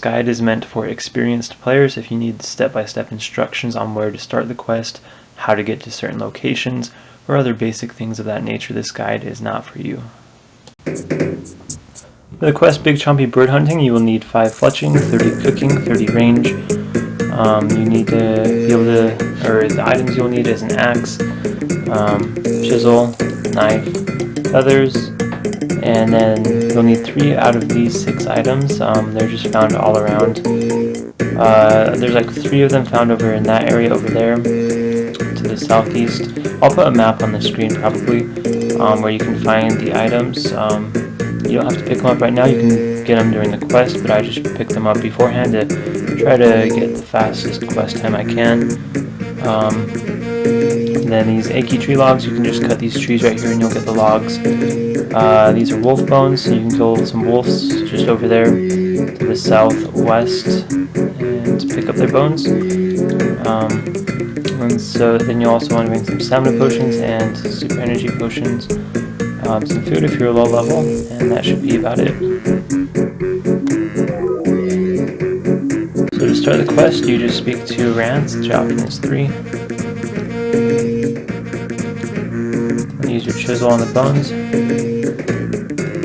guide is meant for experienced players. If you need step-by-step instructions on where to start the quest, how to get to certain locations, or other basic things of that nature, this guide is not for you. For the quest Big Chompy Bird Hunting, you will need 5 fletching, 30 cooking, 30 range. You need to be able to, or the items you'll need is an axe, chisel, knife, feathers, and then you'll need 3 out of these 6 items. They're just found all around. There's like 3 of them found over in that area over there to the southeast. I'll put a map on the screen probably where you can find the items. You don't have to pick them up right now, you can get them during the quest, but I just picked them up beforehand to try to get the fastest quest time I can. Then these achy tree logs, you can just cut these trees right here and you'll get the logs. These are wolf bones, so you can kill some wolves just over there to the southwest and pick up their bones. And so then you also want to bring some stamina potions and super energy potions, some food if you're low level, and that should be about it. So to start the quest, you just speak to Rance, which option is 3. Use your chisel on the bones,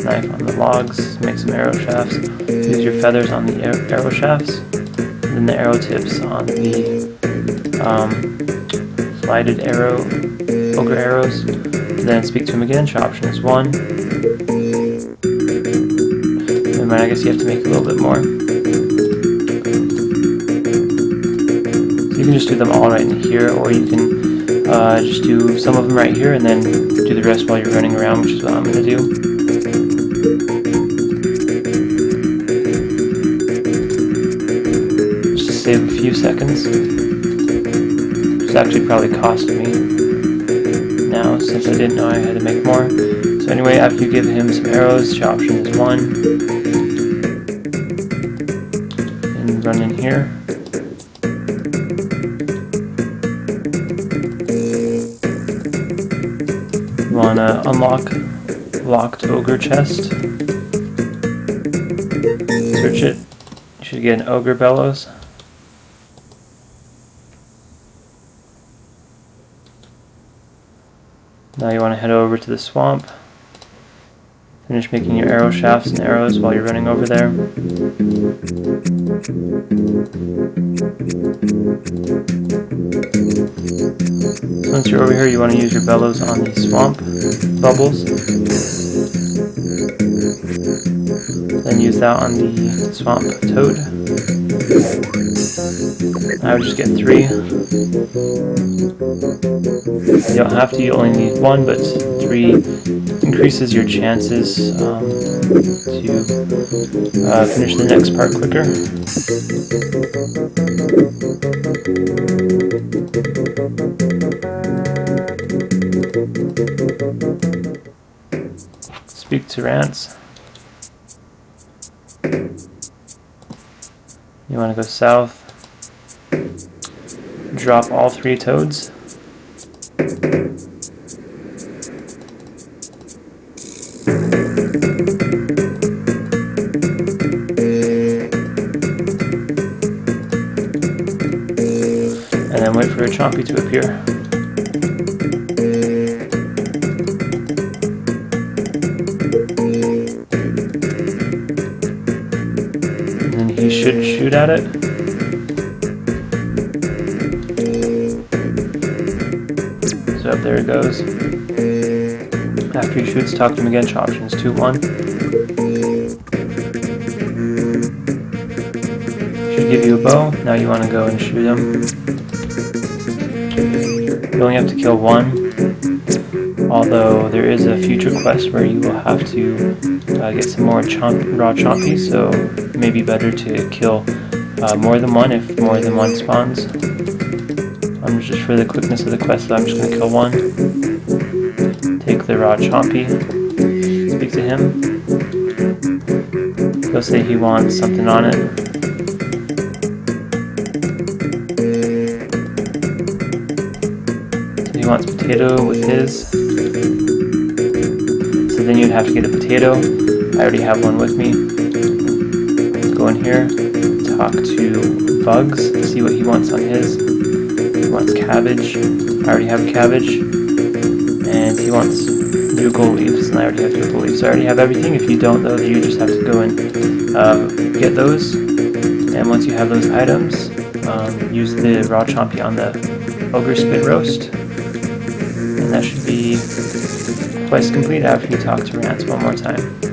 knife on the logs, make some arrow shafts, use your feathers on the arrow shafts, and then the arrow tips on the slided arrow, ogre arrows. Then speak to him again, option is 1. And I guess you have to make a little bit more. So you can just do them all right in here, or you can just do some of them right here and then do the rest while you're running around, which is what I'm going to do. Just to save a few seconds. It's actually probably costing me now since I didn't know I had to make more. So anyway, after you give him some arrows, your option is 1. And run in here. You want to unlock locked ogre chest. Search it. You should get an ogre bellows. Now you want to head over to the swamp. Finish making your arrow shafts and arrows while you're running over there. Once you're over here, you want to use your bellows on the swamp bubbles. Then use that on the swamp toad. I would just get 3. You don't have to, you only need 1, but 3 increases your chances to finish the next part quicker. Speak to Rance. You want to go south, drop all 3 toads. And then wait for a Chompy to appear. And then he should shoot at it. So up there it goes. After he shoots, talk to him again, options 2, 1. Should give you a bow. Now you want to go and shoot him. You only have to kill 1, although there is a future quest where you will have to get some more raw Chompies, so it may be better to kill more than 1 if more than 1 spawns. Just for the quickness of the quest, I'm just going to kill 1. Take the raw Chompy, speak to him. He'll say he wants something on it. He wants potato with his. So then you'd have to get a potato. I already have one with me. Go in here, talk to Bugs, see what he wants on his. He wants cabbage. I already have cabbage. And he wants bugle leaves, and I already have bugle leaves. So I already have everything. If you don't, though, you just have to go and get those. And once you have those items, use the raw chompy on the ogre spit roast. And that should be quest complete after you talk to Rance one more time.